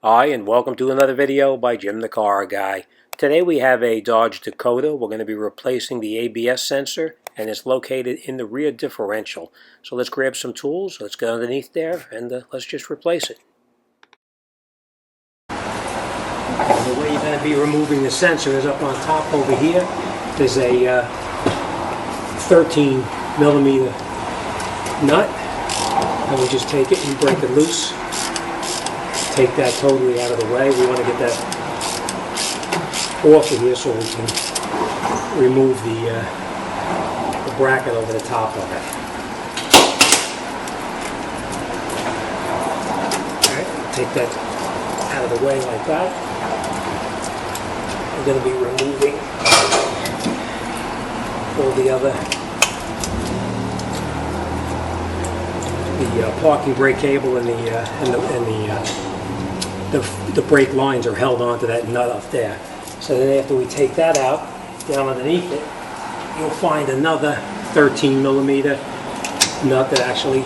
Hi, and welcome to another video by Jim the Car Guy. Today we have a Dodge Dakota. We're going to be replacing the ABS sensor, and it's located in the rear differential. So let's grab some tools, let's get underneath there, and let's just replace it. And the way you're going to be removing the sensor is up on top over here. There's a 13 millimeter nut, and we just take it and break it loose. Take that totally out of the way. We want to get that off of here so we can remove the bracket over the top of it. Alright, take that out of the way like that. We're going to be removing all the other parking brake cable and the brake lines are held onto that nut up there. So then after we take that out, down underneath it, you'll find another 13 millimeter nut that actually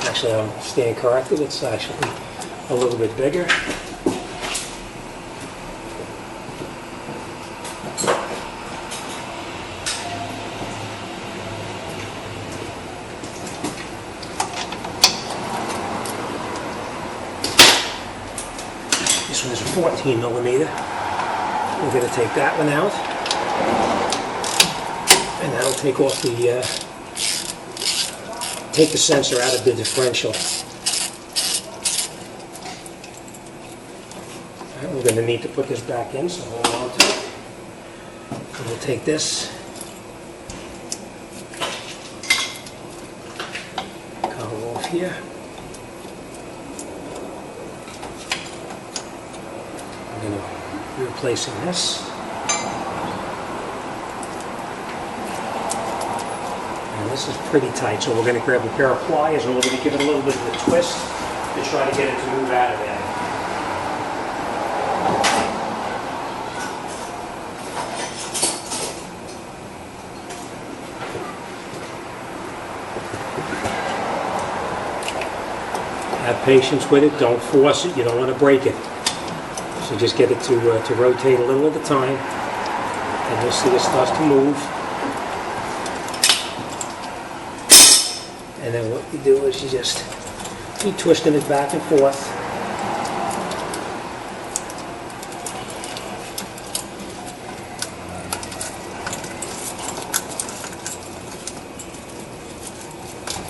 I'm staying corrected, it's actually a little bit bigger. This one is a 14 millimeter. We're going to take that one out, and that'll take off take the sensor out of the differential. Alright, we're going to need to put this back in, so hold on to it. And we'll take this, cover off here. I'm going to be replacing this. And this is pretty tight, so we're going to grab a pair of pliers and we're going to give it a little bit of a twist to try to get it to move out of there. Have patience with it, don't force it, you don't want to break it. So just get it to rotate a little at a time, and you'll see it starts to move. And then what you do is you just keep twisting it back and forth.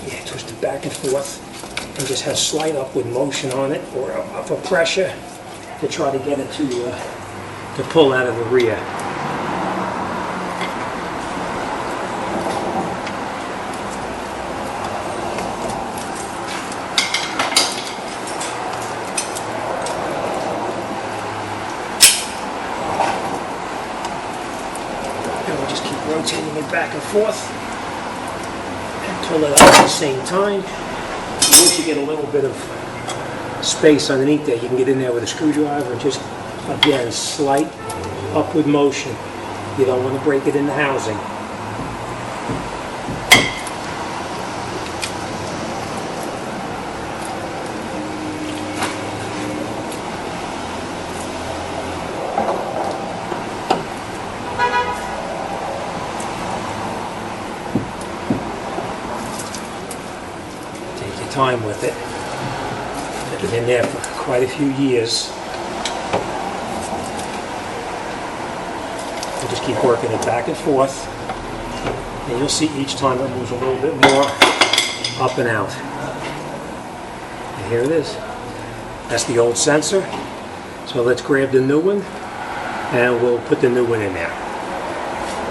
Yeah, twist it back and forth, and just have slight upward motion on it, or upward pressure, to try to get it to pull out of the rear. And we'll just keep rotating it back and forth and pull it out at the same time. Once you get a little bit of space underneath there, you can get in there with a screwdriver and just, again, slight upward motion. You don't want to break it in the housing. Take your time with it. Been in there for quite a few years. We'll just keep working it back and forth, and you'll see each time it moves a little bit more up and out. And here it is. That's the old sensor. So let's grab the new one, and we'll put the new one in there.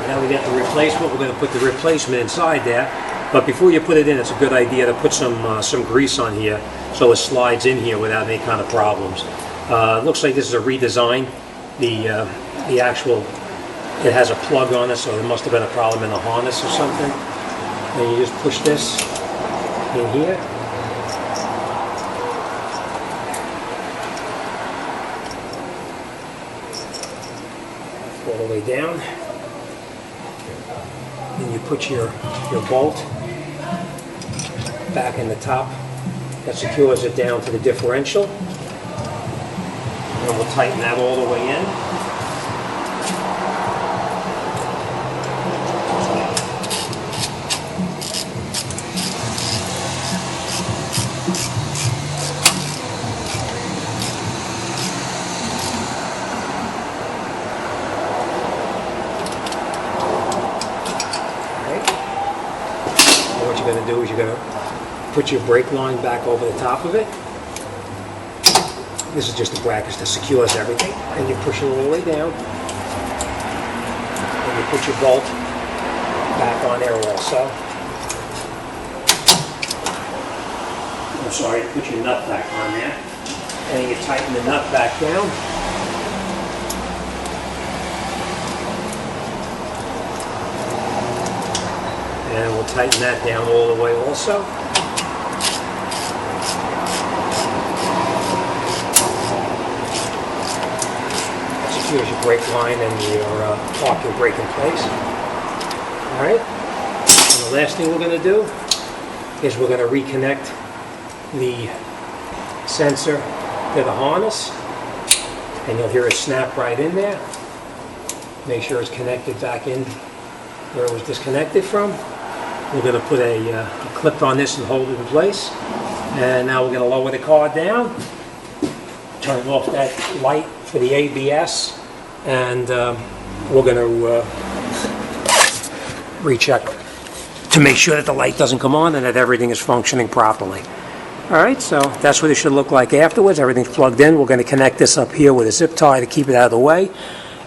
Now we got the replacement. We're going to put the replacement inside there. But before you put it in, it's a good idea to put some grease on here so it slides in here without any kind of problems. It looks like this is a redesign. The actual, it has a plug on it, so there must have been a problem in the harness or something. And you just push this in here. All the way down. Then you put your bolt back in the top. That secures it down to the differential. And we'll tighten that all the way in. What you're going to do is you're going to put your brake line back over the top of it. This is just the brackets that secures everything. And you push it all the way down. And you put your bolt back on there also. I'm sorry, you put your nut back on there. And you tighten the nut back down. And we'll tighten that down all the way also. That secures your brake line and your lock your brake in place. Alright. And the last thing we're going to do is we're going to reconnect the sensor to the harness. And you'll hear it snap right in there. Make sure it's connected back in where it was disconnected from. We're going to put a clip on this and hold it in place. And now we're going to lower the car down. Turn off that light for the ABS. And we're going to recheck to make sure that the light doesn't come on and that everything is functioning properly. Alright, so that's what it should look like afterwards. Everything's plugged in. We're going to connect this up here with a zip tie to keep it out of the way.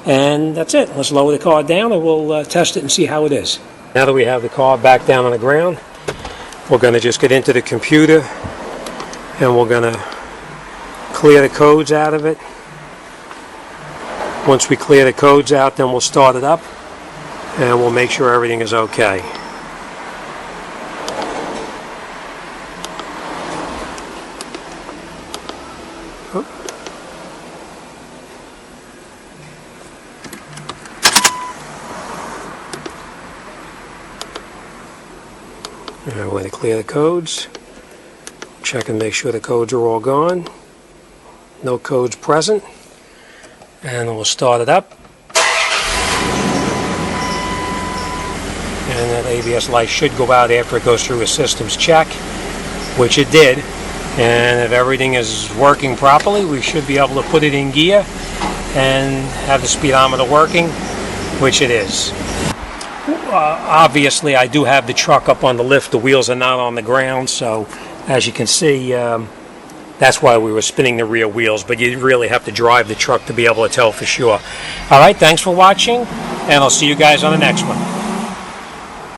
And that's it. Let's lower the car down and we'll test it and see how it is. Now that we have the car back down on the ground, we're going to just get into the computer and we're going to clear the codes out of it. Once we clear the codes out, then we'll start it up and we'll make sure everything is okay. We're going to clear the codes, check and make sure the codes are all gone, no codes present, and we'll start it up. And that ABS light should go out after it goes through a systems check, which it did. And if everything is working properly, we should be able to put it in gear and have the speedometer working, which it is. Obviously, I do have the truck up on the lift. The wheels are not on the ground, so as you can see, that's why we were spinning the rear wheels, but you really have to drive the truck to be able to tell for sure. All right, thanks for watching, and I'll see you guys on the next one.